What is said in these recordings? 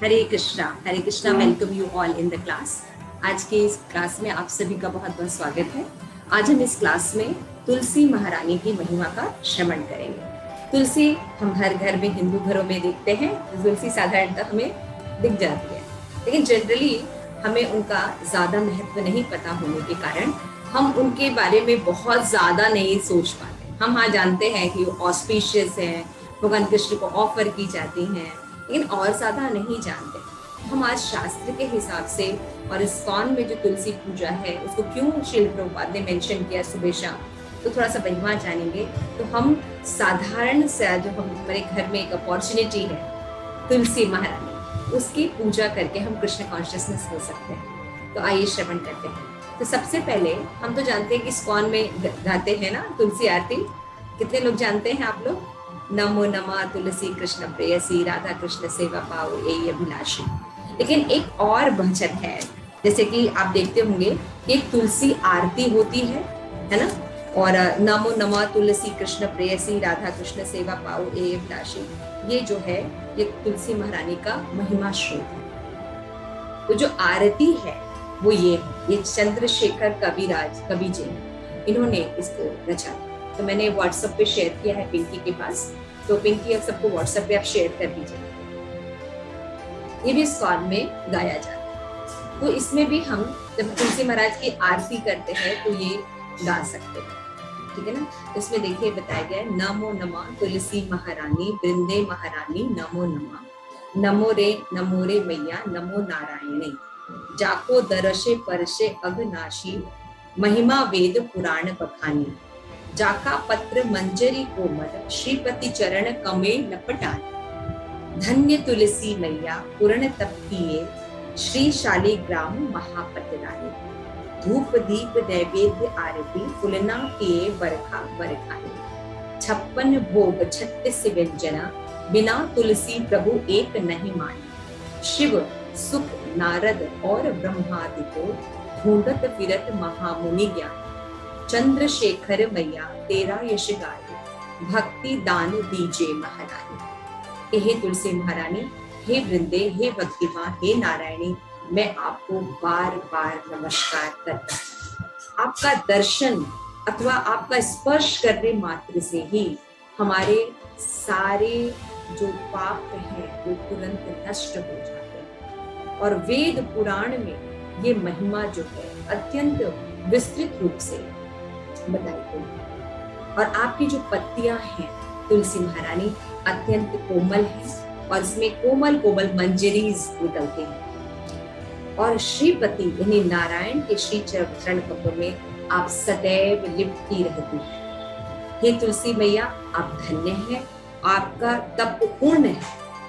Hare Krishna, welcome you all in the class. आज के इस क्लास में आप सभी का बहुत बहुत स्वागत है। आज हम इस क्लास में तुलसी महारानी की महिमा का श्रवण करेंगे। तुलसी हम हर घर में, हिंदू घरों में देखते हैं। तुलसी साधारणतः हमें दिख जाती है, लेकिन जनरली हमें उनका ज्यादा महत्व नहीं पता होने के कारण हम उनके बारे में बहुत ज्यादा नहीं सोच पाते। हम हाँ जानते हैं कि वो ऑस्पिशियस है, भगवान कृष्ण को ऑफर की जाती हैं, लेकिन और ज्यादा नहीं जानते। हम आज शास्त्र के हिसाब से और इस्कॉन में जो तुलसी पूजा है उसको क्यों शिल प्रभुपाद ने मेंशन किया सुबह शाम, तो थोड़ा सा महिमा जानेंगे। तो हम साधारण से जो हमारे घर में एक अपॉर्चुनिटी है तुलसी महारानी, उसकी पूजा करके हम कृष्ण कॉन्शियसनेस हो सकते हैं। तो आइए श्रवण करते हैं। तो सबसे पहले हम तो जानते हैं कि इस्कॉन में गाते हैं ना तुलसी आरती। कितने लोग जानते हैं आप लोग? नमो नमः तुलसी कृष्ण प्रेयसी, राधा कृष्ण सेवा पाओ यही अभिलाषी। लेकिन एक और भजन है, जैसे कि आप देखते होंगे कि एक तुलसी आरती होती है ना। और नमो नमः तुलसी कृष्ण प्रेयसी, राधा कृष्ण सेवा पाओ यही अभिलाषी, ये जो है ये तुलसी महारानी का महिमा श्रोत है। तो जो आरती है वो ये चंद्रशेखर कविराज कवि जी इन्होंने इसको रचा। तो मैंने व्हाट्सएप पे शेयर किया है पिंकी के पास, तो पिंकी अब सबको व्हाट्सएप पे आप शेयर कर दीजिए। ये भी इस्कॉन में गाया जाता है। तो इसमें भी हम जब तुलसी महाराज की आरती करते हैं तो ये गा सकते हैं, ठीक है ना। इसमें देखिए बताया गया है, नमो नमः तुलसी महारानी, वृंदे महारानी नमो नमः, नमो रे मैया, नमो नारायणी, जाको दरशे परशे अघनाशी, महिमा वेद पुराण बखानी, जाका पत्र मंजरी कोमल, श्रीपति चरण कमे लपटान, धन्य तुलसी मैया पूर्ण तपकिए, श्री शालिग्राम महापतरानी, धूप दीप नैवेद्य आरती, फुलना किए बरखा बरखानी, 56 भोग 36 व्यंजना, बिना तुलसी प्रभु एक नहीं मानी, शिव सुख नारद और ब्रह्मादि को, ढूंढत फिरत महामुनि ज्ञान, चंद्रशेखर मैया तेरा यश गाए, भक्ति दान दीजे महारानी। हे तुलसी महारानी, हे वृंदे, हे भक्तिमां, हे नारायणी, मैं आपको बार बार नमस्कार करता हूँ। आपका दर्शन अथवा आपका स्पर्श करने मात्र से ही हमारे सारे जो पाप हैं वो तुरंत नष्ट हो जाते हैं। और वेद पुराण में ये महिमा जो है अत्यंत विस्तृत रूप से बताई गई। और आपकी जो पत्तियां हैं तुलसी महारानी अत्यंत कोमल है, और इसमें कोमल कोमल मंजरीज निकलते हैं। और श्रीपति यानी नारायण के श्री चरण कमलों में आप सदैव लिपटी रहती हैं। हे तुलसी मैया, आप धन्य हैं, आपका तप पूर्ण है,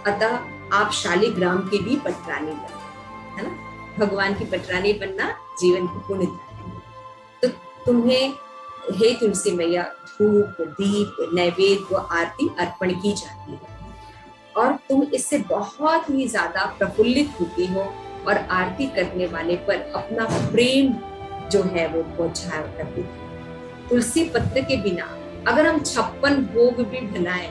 अतः आप शालिग्राम की भी पटरानी बने, है ना। भगवान की पटरानी बनना जीवन की पुण्यता है। तो तुम्हें हे तुलसी मैया धूप दीप नैवेद्य व आरती अर्पण की जाती है, और तुम इससे बहुत ही ज्यादा प्रफुल्लित होती हो, और आरती करने वाले पर अपना प्रेम जो है वो पहुंचाया करती है। तुलसी पत्र के बिना अगर हम 56 भोग भी बनाए,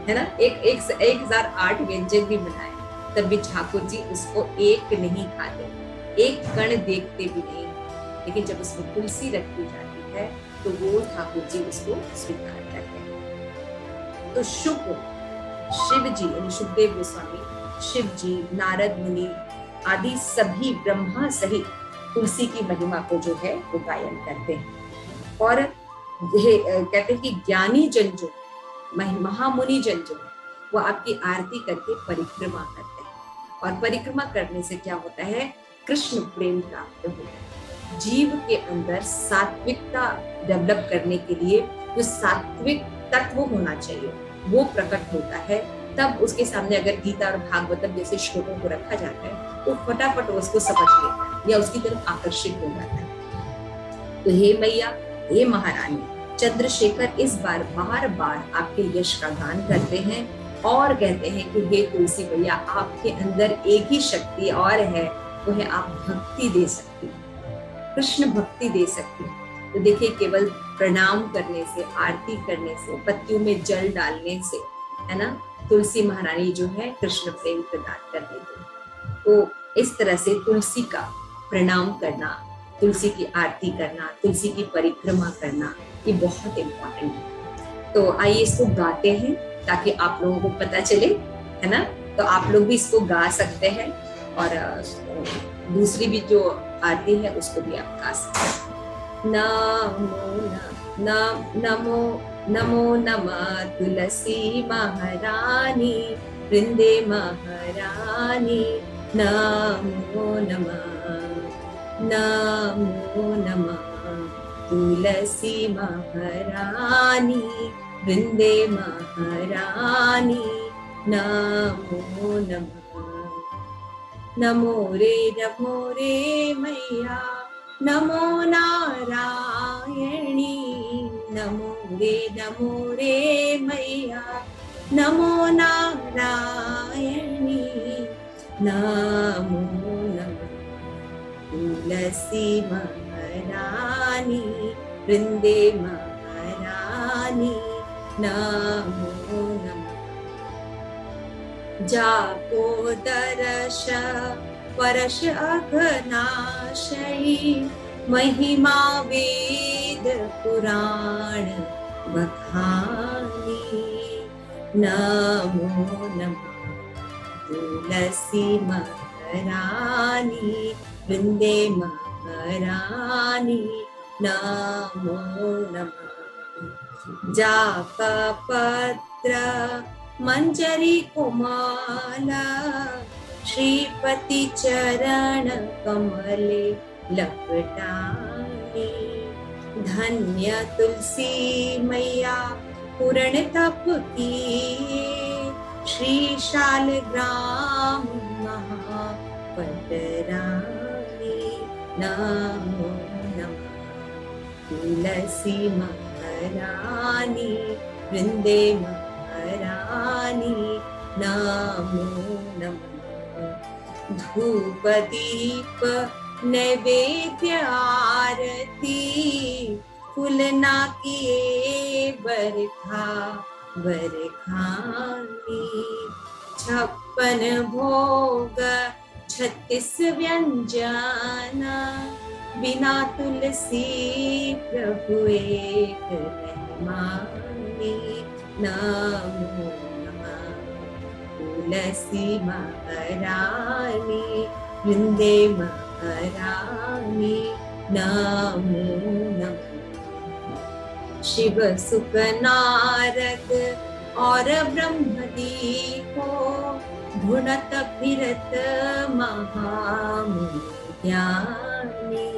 है ना, एक 1008 व्यंजन भी बनाए, तब भी ठाकुर जी उसको एक नहीं खाते, एक कण देखते भी नहीं। लेकिन जब उसमें तुलसी रखी जाती है तो वो ठाकुर जी उसको स्वीकार करते हैं। तो शुभ शिव जी यानी शुभदेव गोस्वामी, शिव जी, नारद मुनि आदि सभी ब्रह्मा सहित तुलसी की महिमा को जो है वो गायन करते हैं। और कहते हैं कि ज्ञानी जन जो महामुनि जन जो वो आपकी आरती करके परिक्रमा करते हैं, और परिक्रमा करने से क्या होता है, कृष्ण प्रेम प्राप्त होता है। जीव के अंदर सात्विकता डेवलप करने के लिए जो सात्विक तत्व होना चाहिए वो प्रकट होता है। तब उसके सामने अगर गीता और भागवतम जैसे श्लोकों को रखा जाता है तो फटाफट उसको समझ लेता है या उसकी तरफ आकर्षित हो जाता है। तो हे मैया, हे महारानी, चंद्रशेखर इस बार बार बार आपके यश का गान करते हैं और कहते हैं कि हे तुलसी मैया, आपके अंदर एक ही शक्ति और है, वो है आप भक्ति दे सकती, कृष्ण भक्ति दे सकती। तो देखिए, केवल प्रणाम करने से, आरती करने से, पत्तियों में जल डालने से, है ना, तुलसी महारानी जो है कृष्ण प्रेम प्रदान कर देती है। तो इस तरह से तुलसी का प्रणाम करना, तुलसी की आरती करना, तुलसी की परिक्रमा करना, ये बहुत इम्पोर्टेंट है। तो आइए इसको गाते हैं ताकि आप लोगों को पता चले, है ना। तो आप लोग भी इसको गा सकते हैं और दूसरी भी जो आरती है उसको भी आप गा सकते हैं। नमो नमो नमः तुलसी महारानी, वृंदे महारानी, नमो नमः। नमो नमः तुलसी महारानी, वृंदे महारानी, नमो नमः। नमो रे मैया, नमो नारायणी, नमो रे मैया, नमो नारायणी, नमो नमः तुलसी महारानी, वृंदे महारानी, नमो नमः। जापो दर्श परश अघनाशयी, महिमा वेद पुराण बखानी, नमो नमः तुलसी महारानी, वृंदे महारानी, नमो नमः। जाप पत्र मंजरी कोमला, श्रीपति चरण कमले लपटानी, धन्य तुलसी मैया पूर्ण तप किए, श्री शालग्राम महापटरानी, नमो नमः तुलसी महारानी, वृंदे महारानी, नमो नमः। धूप दीप नैवेद्य आरती, फुलना किए बरखानी, 56 भोग 36 व्यंजना, बिना तुलसी प्रभु एक रहमानी, नमो नमः तुलसी महारानी, वृंदे महारानी, नमो नमः। शिव सुख नारद और ब्रह्मदीपो, ढूंढत फिरत महामुनि ज्ञानी,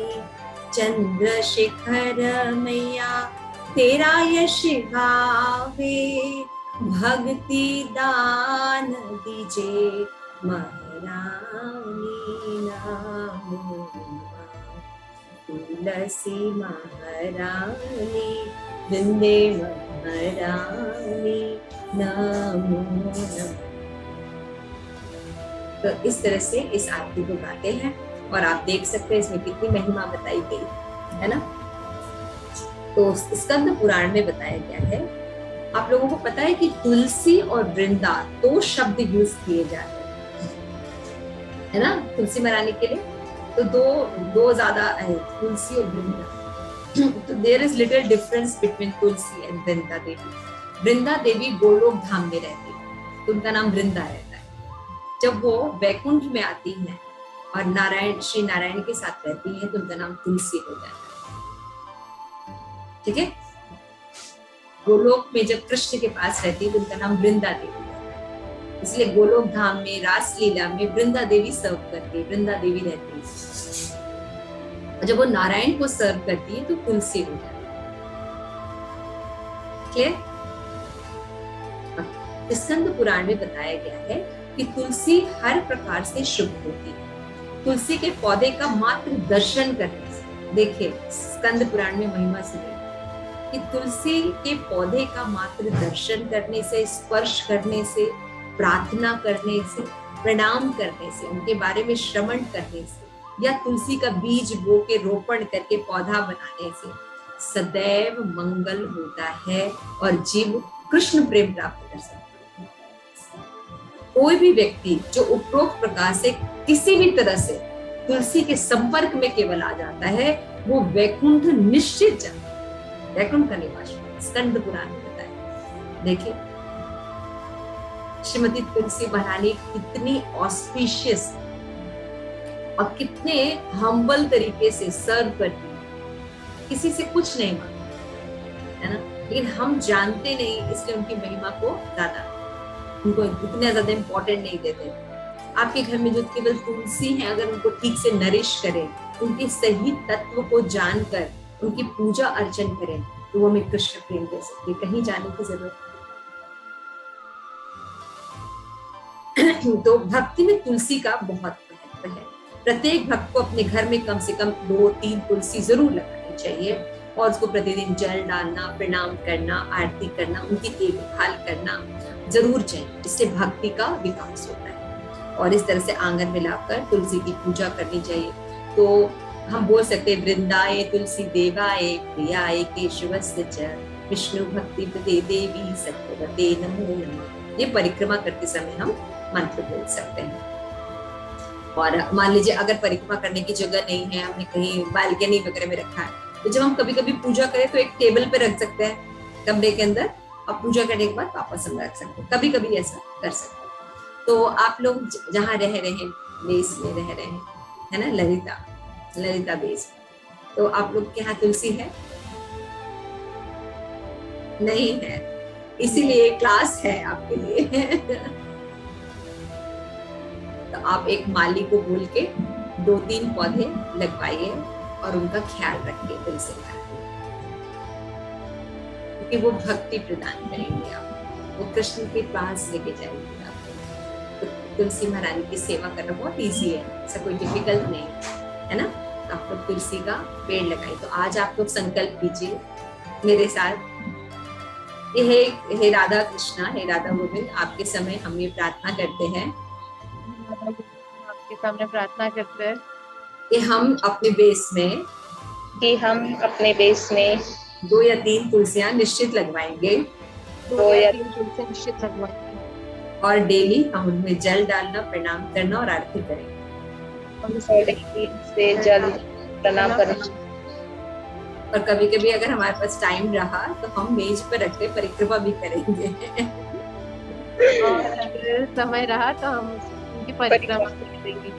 चंद्रशेखर मैया तेरा यश गावे, भक्ति दान दीजे महारानी, नमो नमः तुलसी महारानी, वृंदे महारानी, नमो नमः। तो इस तरह से इस आरती को गाते हैं और आप देख सकते हैं इसमें कितनी महिमा बताई गई है ना। तो स्कंद पुराण में बताया गया है। आप लोगों को पता है कि तुलसी और वृंदा 2 शब्द यूज किए जाते हैं, है ना, तुलसी महारानी के लिए। तो दो ज्यादा है, तुलसी और वृंदा। तो there is little difference between Tulsi and Vrinda Devi. Vrinda Devi Golok Dham में रहती है तो उनका नाम वृंदा रहता है। जब वो वैकुंठ में आती हैं और श्री नारायण के साथ रहती हैं तो उनका नाम तुलसी हो जाता है। ठीक है। गोलोक में जब कृष्ण के पास रहती है तो उनका नाम वृंदा देवी है। इसलिए गोलोक धाम में रासलीला में वृंदा देवी सर्व करती है, वृंदा देवी रहती है। और जब वो नारायण को सर्व करती है तो तुलसी हो जाती है। क्लियर? स्कंद पुराण में बताया गया है कि तुलसी हर प्रकार से शुभ होती है। तुलसी के पौधे का मात्र दर्शन करने से, देखिए स्कंद पुराण में महिमा सुनी कि तुलसी के पौधे का मात्र दर्शन करने से, स्पर्श करने से, प्रार्थना करने से, प्रणाम करने से, उनके बारे में श्रवण करने से, या तुलसी का बीज बो के रोपण करके पौधा बनाने से सदैव मंगल होता है और जीव कृष्ण प्रेम प्राप्त कर सकता है। कोई भी व्यक्ति जो उपरोक्त प्रकार से किसी भी तरह से तुलसी के संपर्क में केवल आ जाता है, वो वैकुंठ निश्चित जाता है, वैकुंठ का निवास। स्कंद पुराण में बताया। देखिए श्रीमती तुलसी महारानी कितनी ऑस्पिशियस और कितने हम्बल तरीके से सर्व करती है, किसी से कुछ नहीं मांगती है ना, लेकिन हम जानते नहीं, इसलिए उनकी महिमा को ज्यादा, उनको इतना ज्यादा इम्पोर्टेंट नहीं देते। आपके घर में जो केवल तुलसी है, अगर उनको ठीक से नरिश करें, उनके सही तत्व को जानकर उनकी पूजा अर्चन करें, तो वो हमें कृष्ण प्रेम दे सकती है, कहीं जाने की जरूरत नहीं। तो भक्ति में तुलसी का बहुत महत्व है। प्रत्येक भक्त को अपने घर में कम से कम 2-3 तुलसी जरूर लगानी चाहिए और उसको प्रतिदिन जल डालना, प्रणाम करना, आरती करना, उनकी देखभाल करना जरूर चाहिए। इससे भक्ति का विकास होता है और इस तरह से आंगन में लाकर तुलसी की पूजा करनी चाहिए। तो हम बोल सकते हैं वृंदाए तुलसी देवाए प्रियाए केशवस्य च विष्णु भक्ति प्रदे देवी सत्यवते नमो नमः। ये परिक्रमा करते समय हम मंत्र बोल सकते हैं। और मान लीजिए अगर परिक्रमा करने की जगह नहीं है, हमने कहीं बालकनी वगैरह में रखा है, तो जब हम कभी कभी पूजा करें तो एक टेबल पे रख सकते हैं कमरे के अंदर, और पूजा करने के बाद वापस हम रख सकते हैं, कभी कभी ऐसा कर सकते हैं। तो आप लोग जहाँ रह रहे हैं, बेस में रह रहे हैं, है ना, ललिता बेस, तो आप लोग के यहाँ तुलसी है? नहीं है, इसीलिए क्लास है आपके लिए। तो आप एक माली को बोल के 2-3 पौधे लगवाइए और उनका ख्याल रखिए तुलसी का, क्योंकि वो भक्ति प्रदान करेंगे, आप वो कृष्ण के पास लेके जाएंगे आपको। तो तुलसी महारानी की सेवा करना बहुत इजी है, ऐसा कोई डिफिकल्ट नहीं है ना। तो आप लोग तुलसी का पेड़ लगाइए। तो आज आप लोग संकल्प कीजिए मेरे साथ, हे राधा कृष्णा, हे राधा गोविंद, आपके समय हम ये प्रार्थना करते हैं, आपके सामने प्रार्थना करते हैं कि हम अपने बेस में 2 या 3 तुलसियां निश्चित लगवाएंगे, 2 या 3 तुलसियां निश्चित लगवाएंगे, और डेली हम उनमें जल डालना, प्रणाम करना और आरती करेंगे। से जल प्रणाम करना। और कभी कभी अगर हमारे पास टाइम रहा तो हम मेज पर रखते परिक्रमा भी करेंगे। और अगर समय रहा तो हम उनकी परिक्रमा करेंगे।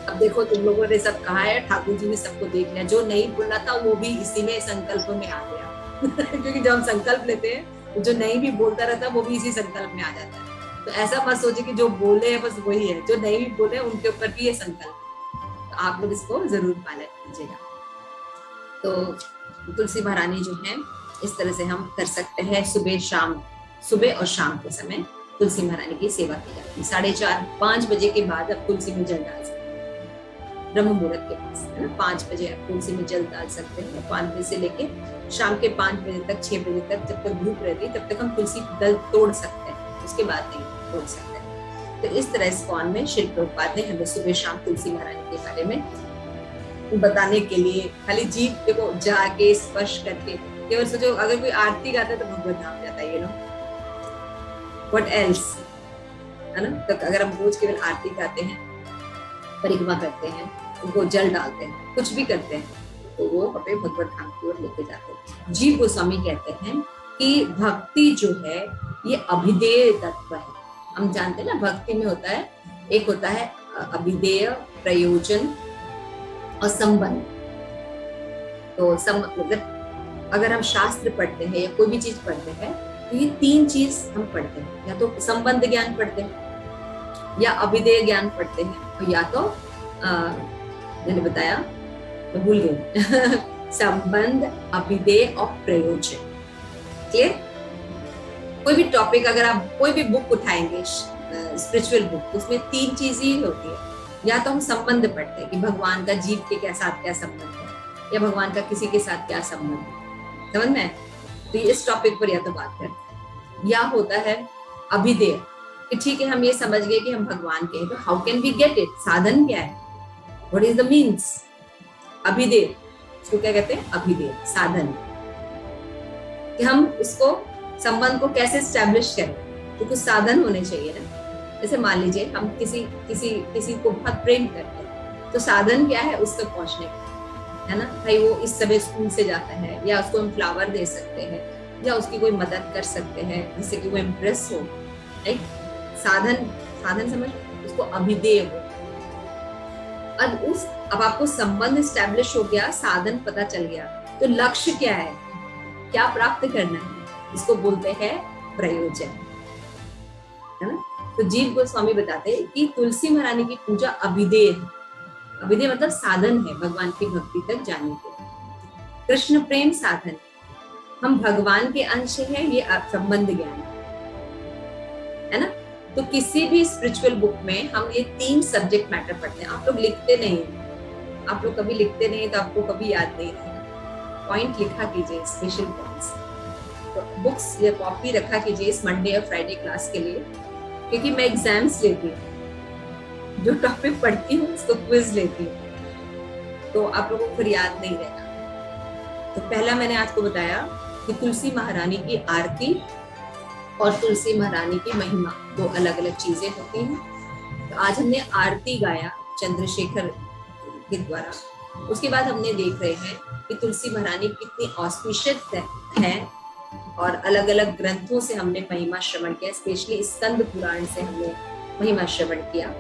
अब देखो तुम लोगों ने सब कहा है, ठाकुर जी ने सबको देख लिया, जो नहीं बोलना था वो भी इसी में संकल्प में आ गया। क्योंकि जब हम संकल्प लेते हैं तो जो नहीं भी बोलता रहता वो भी इसी संकल्प में आ जाता है। तो ऐसा मत सोचे कि जो बोले हैं बस वही है, जो नहीं भी बोले उनके ऊपर भी ये संकल्प है। तो आप लोग इसको जरूर पालन कीजिएगा। तो तुलसी महारानी जो है, इस तरह से हम कर सकते हैं, सुबह और शाम के समय तुलसी महारानी की सेवा की जाती है। 4:30-5 बजे के बाद आप तुलसी में जल डाल सकते हैं, ब्रह्म मुहूर्त के पास, है ना। 5 बजे आप तुलसी में जल डाल सकते हैं। 5 बजे से लेके शाम के 5 बजे तक, 6 बजे तक, जब तक धूप रहती है तब तक हम तुलसी दल तोड़ सकते हैं, उसके बाद नहीं तोड़ सकते। तो इस तरह इस्कॉन में श्री प्रभुपाद ने हमें सुबह शाम तुलसी महारानी के बारे में बताने के लिए, खाली जीभ देखो जाके स्पर्श करके, केवल सोचो अगर कोई आरती गाता है तो भगवत धाम जाता है, व्हाट एल्स, है ना। तो अगर हम रोज केवल आरती गाते हैं, परिक्रमा करते हैं, उनको जल डालते हैं, कुछ भी करते हैं, तो वो हमें भगवत धाम की ओर लेके जाते हैं। जीव गोस्वामी कहते हैं कि भक्ति जो है ये अभिधेय तत्व है। हम जानते हैं ना, भक्ति में होता है, एक होता है अभिधेय, प्रयोजन और संबंध। तो अगर हम शास्त्र पढ़ते हैं या कोई भी चीज पढ़ते हैं तो ये 3 चीज हम पढ़ते हैं, या तो संबंध ज्ञान पढ़ते हैं, या अभिधेय ज्ञान पढ़ते हैं, या तो मैंने बताया तो भूल गई संबंध, अभिधेय और प्रयोजन। क्लियर? कोई भी टॉपिक, अगर आप कोई भी बुक उठाएंगे, स्पिरिचुअल बुक, उसमें 3 चीज ही होती है। या तो हम संबंध पढ़ते हैं कि भगवान का जीव के साथ क्या संबंध है, या भगवान का किसी के साथ क्या संबंध है, समझ में? तो इस टॉपिक पर या तो बात करते हैं। या होता है अभिधेय, कि ठीक है हम ये समझ गए कि हम भगवान के हैं, तो how can we get it, साधन क्या है, व्हाट इज द मीन्स। अभिधेय, इसको क्या कहते हैं, अभिधेय साधन, कि हम उसको संबंध को कैसे स्टैब्लिश करें, तो कुछ साधन होने चाहिए ना। जैसे मान लीजिए हम किसी किसी किसी को बहुत प्रेम करते हैं, तो साधन क्या है उस तक पहुंचने का, है ना भाई? वो इस समय स्कूल से जाता है, या उसको हम फ्लावर दे सकते हैं, या उसकी कोई मदद कर सकते हैं जिससे कि वो इम्प्रेस हो, राइट? साधन, साधन समझ, उसको अभिधेय हो। अब आपको संबंध स्टैब्लिश हो गया, साधन पता चल गया, तो लक्ष्य क्या है, क्या प्राप्त करना है, इसको बोलते हैं प्रयोजन, है ना? तो जीव गोस्वामी बताते हैं कि तुलसी महारानी की पूजा अभिधेय है। अभिधेय मतलब साधन है भगवान की भक्ति तक जाने के। कृष्ण प्रेम साधन, हम भगवान के अंश हैं, ये संबंध ज्ञान है ना? तो किसी भी स्पिरिचुअल बुक में हम ये 3 सब्जेक्ट मैटर पढ़ते हैं। आप लोग लिखते नहीं, आप लोग कभी लिखते नहीं तो आपको कभी याद नहीं रहेगा। पॉइंट लिखा कीजिए, स्पेशल पॉइंट्स। तो बुक्स या कॉपी रखा कीजिए इस मंडे और फ्राइडे क्लास के लिए, क्योंकि मैं एग्जाम्स लेती हूँ, जो टॉपिक पढ़ती हूँ उसको क्विज लेती हूँ, तो आप लोगों को फिर याद नहीं रहेगा। तो पहला मैंने आपको बताया कि तुलसी महारानी की आरती और तुलसी महारानी की महिमा 2 अलग अलग चीजें होती हैं। तो आज हमने आरती गाया चंद्रशेखर के द्वारा। उसके बाद हमने देख रहे हैं कि तुलसी महारानी कितनी ऑस्पिशियस है, और अलग अलग ग्रंथों से हमने महिमा श्रवण किया, स्पेशली स्कंद पुराण से हमने महिमा श्रवण किया।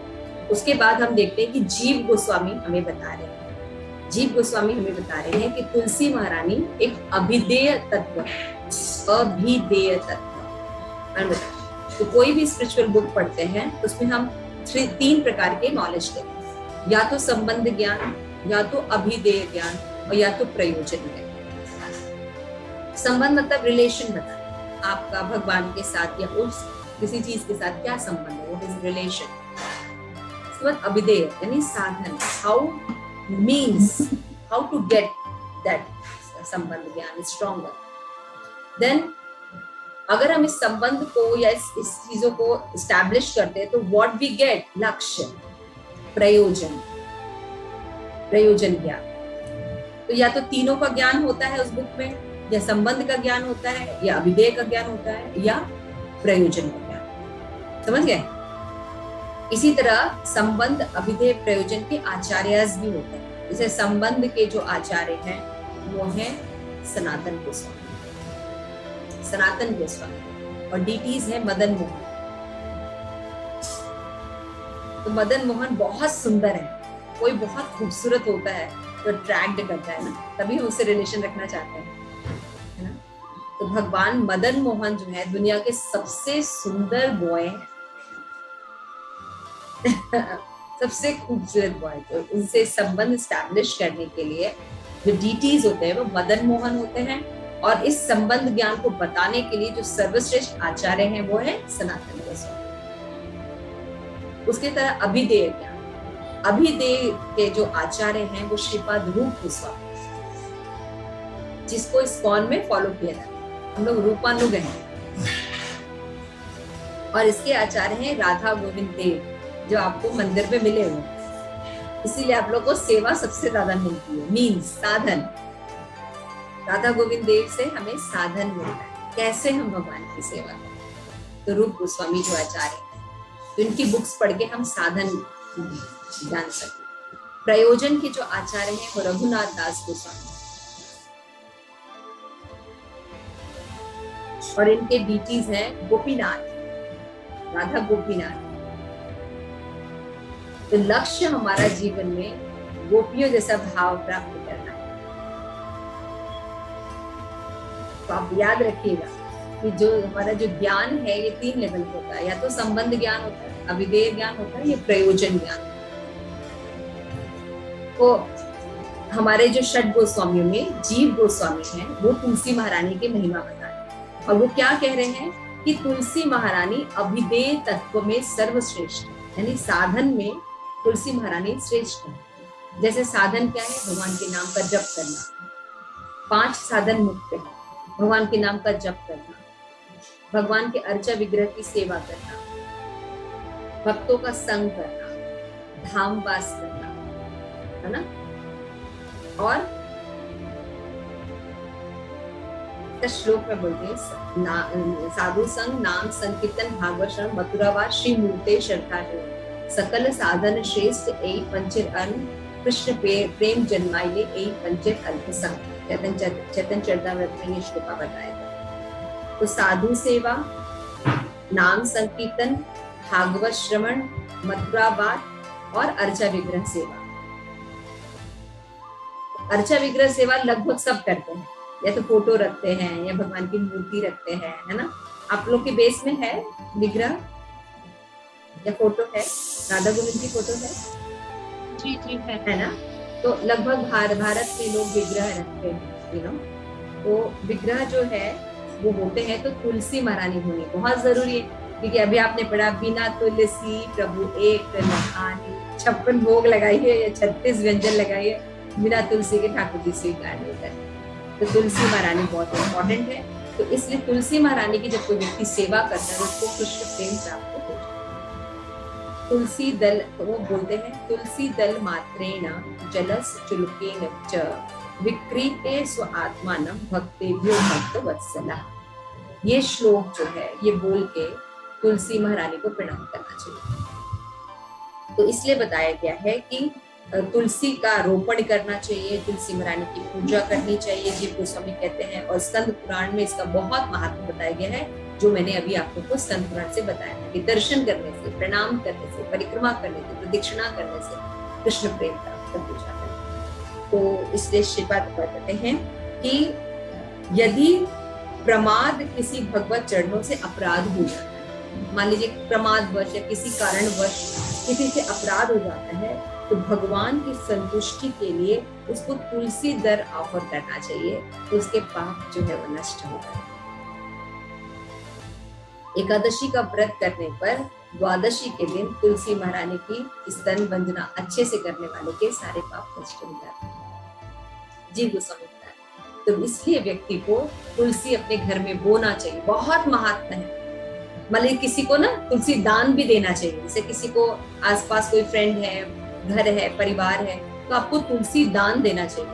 उसके बाद हम देखते हैं कि जीव गोस्वामी हमें बता रहे हैं, जीव गोस्वामी हमें बता रहे हैं कि तुलसी महारानी एक अभिधेय तत्व है, अभिधेय तत्व। तो कोई भी स्पिरिचुअल बुक पढ़ते हैं तो उसमें हम 3 प्रकार के नॉलेज लेते हैं, या तो संबंध ज्ञान, या तो अभिधेय ज्ञान, और या तो प्रयोजन ज्ञान। संबंध मतलब रिलेशन बताना, आपका भगवान के साथ या उस किसी चीज के साथ क्या संबंध है, व्हाट इज रिलेशन। उसके बाद अभिधेय यानी साधन, how means how to get that संबंध ज्ञान इज स्ट्रॉन्गर। देन अगर हम इस संबंध को या इस चीजों को एस्टैब्लिश करते हैं तो व्हाट वी गेट, लक्ष्य, प्रयोजन, प्रयोजन ज्ञान। तो या तो तीनों का ज्ञान होता है उस बुक में, या संबंध का ज्ञान होता है, या अभिधेय का ज्ञान होता है, या प्रयोजन का ज्ञान। समझ गए? इसी तरह संबंध, अभिधेय, प्रयोजन के आचार्य भी होते हैं। जैसे संबंध के जो आचार्य हैं वो हैं सनातन गोस्वामी, सनातन गोस्वामी, और डीटीज है मदन मोहन। तो मदन मोहन बहुत सुंदर है, कोई बहुत खूबसूरत होता है तो अट्रैक्ट करता है ना, तभी हम उससे रिलेशन रखना चाहते हैं, है ना? तो भगवान मदन मोहन जो है दुनिया के सबसे सुंदर बॉय है सबसे खूबसूरत बॉय। तो उनसे संबंध स्टैब्लिश करने के लिए जो डीटीज होते हैं वो मदन मोहन होते हैं, और इस संबंध ज्ञान को बताने के लिए जो सर्वश्रेष्ठ आचार्य हैं वो है सनातन गोस्वामी। उसकी तरह अभिधेय ज्ञान, अभिधेय के जो आचार्य हैं वो श्रीपाद रूप गोस्वामी, जिसको इस्कॉन में फॉलो किया जाता है। हम लोग रूपानुग हैं, और इसके आचार्य हैं राधा गोविंद देव, जो आपको मंदिर में मिले हुए, इसीलिए आप लोग को सेवा सबसे ज्यादा मिलती है, मीन्स साधन। राधा गोविंद देव से हमें साधन मिलता है, कैसे हम भगवान की सेवा करें। तो रूप गोस्वामी जो आचार्य हैं, तो इनकी बुक्स पढ़ के हम साधन जान सकते। प्रयोजन के जो आचार्य हैं वो रघुनाथ दास गोस्वामी, और इनके डीटीज हैं गोपीनाथ, राधा गोपीनाथ। तो लक्ष्य हमारा जीवन में गोपियों जैसा भाव प्राप्त करना है। तो आप याद रखिएगा कि जो हमारा जो ज्ञान है ये 3 लेवल पे होता है, या तो संबंध ज्ञान होता है, अभिधेय ज्ञान होता है, या प्रयोजन ज्ञान। तो हमारे जो षड गोस्वामियों में जीव गोस्वामी हैं वो तुलसी महारानी की महिमा बता रहे हैं, और वो क्या कह रहे हैं कि तुलसी महारानी अभिधेय तत्व में सर्वश्रेष्ठ है, यानी साधन में तुलसी महारानी श्रेष्ठ है। जैसे साधन क्या है, भगवान के नाम का जप करना, 5 साधन मुक्त है, भगवान के नाम का जप करना, भगवान के अर्चा विग्रह की सेवा करना, भक्तों का संग करना, धाम वास करना, है ना, और इसका श्लोक में बोलते हैं, साधु संग नाम संकीर्तन भागवत श्रवण मथुरावास श्री मूर्ते श्रद्धा सकल साधन श्रेष्ठ एई पंचर अन्न कृष्ण प्रेम जन्माइले एई पंचर अल्प संग। चैतन्य चरितामृत में ये श्लोका बताया था। तो साधु सेवा, नाम संकीर्तन, भागवत श्रवण, मथुरावास और अर्चा विग्रह सेवा। अर्चा विग्रह सेवा लगभग सब करते हैं, या तो फोटो रखते हैं या भगवान की मूर्ति रखते हैं, है ना। आप लोग के बेस में है विग्रह या फोटो है? राधा गोविंद की फोटो है? जी जी है ना। तो लगभग भारत में लोग विग्रह रखते हैं, यू नो। तो विग्रह जो है वो होते हैं तो तुलसी महारानी होनी बहुत जरूरी है, क्योंकि अभी आपने पढ़ा बिना तुलसी प्रभु एक न खानी, 56 भोग लगाइए या 36 व्यंजन लगाइए, बिना तुलसी के ठाकुर जी स्वीकार नहीं करते। तो तुलसी महारानी बहुत इंपॉर्टेंट है। तो इसलिए तुलसी महारानी की जब कोई व्यक्ति सेवा करता है उसको कृष्ण प्रेम प्राप्त होता है। तुलसी दल, तो वो बोलते हैं तुलसी दल मात्रेण जलस चुलकेन च विक्रीते स्व आत्मानं भक्तेभ्यो भक्त वत्सला। ये श्लोक जो है ये बोल के तुलसी महारानी को प्रणाम करना चाहिए। तो इसलिए बताया गया है कि तुलसी का रोपण करना चाहिए, तुलसी महारानी की पूजा करनी चाहिए, जीव गोस्वामी कहते हैं। और स्कंद पुराण में इसका बहुत महत्व बताया गया है, जो मैंने अभी आप लोगों को स्कंद पुराण से बताया है कि दर्शन करने से, प्रणाम करने से, परिक्रमा करने से, प्रदक्षिणा करने से कृष्ण प्रेम प्राप्त हो जाता है। तो इसलिए श्रीपाद बताते हैं कि यदि प्रमाद किसी भगवत चरणों से अपराध हो जाता है, मान लीजिए प्रमादवश या किसी कारणवश किसी से अपराध हो जाता है, तो भगवान की संतुष्टि के लिए उसको तुलसी दर ऑफर करना चाहिए, तो उसके पाप जो है वो नष्ट होता है। एकादशी का व्रत करने पर द्वादशी के दिन तुलसी महारानी की स्तन वंदना अच्छे से करने वाले के सारे पाप नष्ट हो जाते हैं। जीव गोस्वामी बताया। तो इसलिए व्यक्ति को तुलसी अपने घर में बोना चाहिए, बहुत महात्मा है। मतलब किसी को ना तुलसी दान भी देना चाहिए, जैसे किसी को आसपास कोई फ्रेंड है, घर है, परिवार है, तो आपको तुलसी दान देना चाहिए।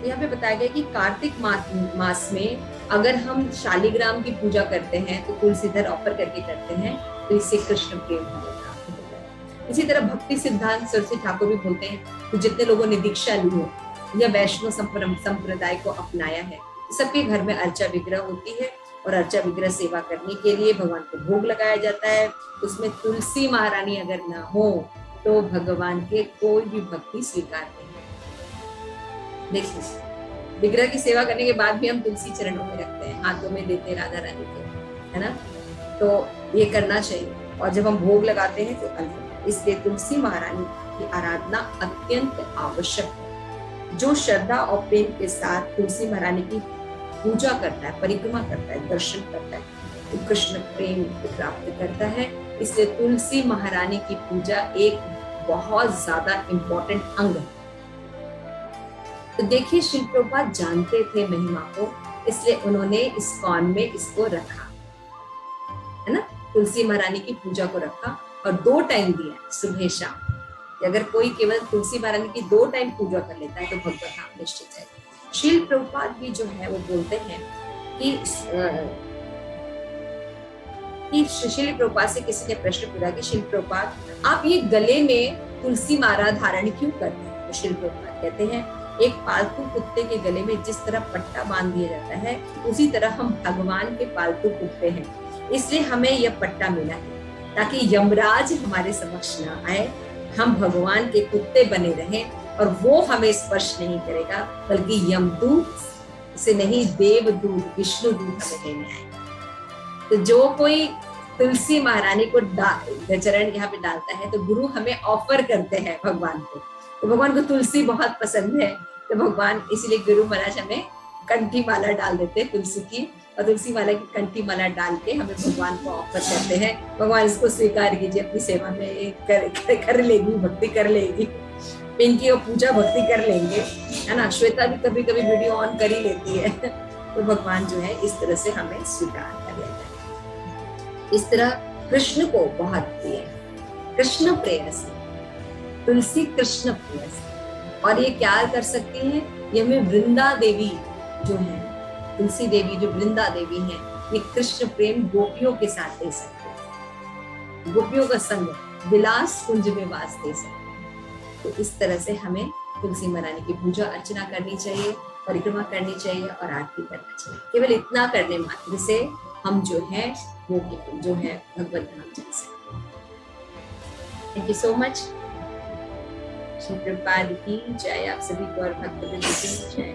यहाँ पे बताया गया कि कार्तिक मास में अगर हम शालिग्राम की पूजा करते हैं तो तुलसीधर ऑफर करके करते हैं, तो इससे कृष्ण प्रेम होता है। इसी तरह भक्ति सिद्धांत सरस्वती ठाकुर भी बोलते हैं कि जितने लोगों ने दीक्षा ली है या वैष्णव संप्रदाय को अपनाया है, सबके घर में अर्चा विग्रह होती है, और अर्चा विग्रह सेवा करने के लिए भगवान को भोग लगाया जाता है। उसमें तुलसी महारानी अगर ना हो तो भगवान के कोई भी भक्ति स्वीकार नहीं। देखिए विग्रह की सेवा करने के बाद भी हम तुलसी चरणों में रखते हैं, हाथों में देते हैं राधा रानी के, है ना। तो ये करना चाहिए। और जब हम भोग लगाते हैं तो अल्प, इसलिए तुलसी महारानी की आराधना अत्यंत आवश्यक है। जो श्रद्धा और प्रेम के साथ तुलसी महारानी की पूजा करता है, परिक्रमा करता है, दर्शन करता है, तो कृष्ण प्रेम को प्राप्त करता है। इसलिए तुलसी महारानी की पूजा एक बहुत ज्यादा इम्पोर्टेंट अंग है। तो देखिए शिल प्रभुपाद जानते थे महिमा को, इसलिए उन्होंने इस्कॉन में इसको रखा, है ना, तुलसी महारानी की पूजा को रखा, और 2 टाइम दिया, सुबह शाम। अगर कोई केवल तुलसी महारानी की 2 टाइम पूजा कर लेता है तो भगवत धाम निश्चित है। शील प्रभुपाद भी जो है वो बोलते हैं कि शील प्रभुपाद से किसी ने प्रश्न पूछा कि शील प्रभुपाद आप ये गले में तुलसी माला धारण क्यों करते हैं? तो शील प्रभुपाद कहते हैं एक पालतू कुत्ते के गले में जिस तरह पट्टा बांध दिया जाता है, उसी तरह हम भगवान के पालतू कुत्ते हैं, इसलिए हमें यह पट्टा मिला है ताकि यमराज हमारे समक्ष ना आए, हम भगवान के कुत्ते बने रहें और वो हमें स्पर्श नहीं करेगा, बल्कि यमदूत से नहीं देवदूत विष्णु दूत हमें लेने आए। तो जो कोई तुलसी महारानी को चरण यहाँ पे डालता है तो गुरु हमें ऑफर करते हैं भगवान को। तो भगवान को तुलसी बहुत पसंद है, तो भगवान इसलिए गुरु महाराज हमें कंठी माला डाल देते हैं तुलसी की, और तुलसी माला की कंठी माला डाल के हमें भगवान को ऑफर करते हैं, भगवान इसको स्वीकार कीजिए, अपनी सेवा में कर लेगी, भक्ति कर लेगी, इनकी और पूजा भक्ति कर लेंगे, है ना। श्वेता भी कभी कभी वीडियो ऑन कर ही लेती है, तो भगवान जो है इस तरह से हमें स्वीकार कर लेता है। इस तरह कृष्ण को बहुत प्रिय है, कृष्ण प्रेयसी, तुलसी कृष्ण प्रिय से। और ये क्या कर सकती हैं, ये हमें वृंदा देवी जो है, तुलसी देवी जो वृंदा देवी है, ये कृष्ण प्रेम गोपियों के साथ दे सकते हैं, गोपियों का संग विलास कुंज में वास दे सकते हैं। तो इस तरह से हमें तुलसी महारानी की पूजा अर्चना करनी चाहिए, परिक्रमा करनी चाहिए और आरती करना चाहिए। केवल इतना करने मात्र से हम जो है वो जो है भगवत धाम जा सकते हैं। Thank you so much. Shri Prabhupada की जय। आप सभी गौर भक्त की जय।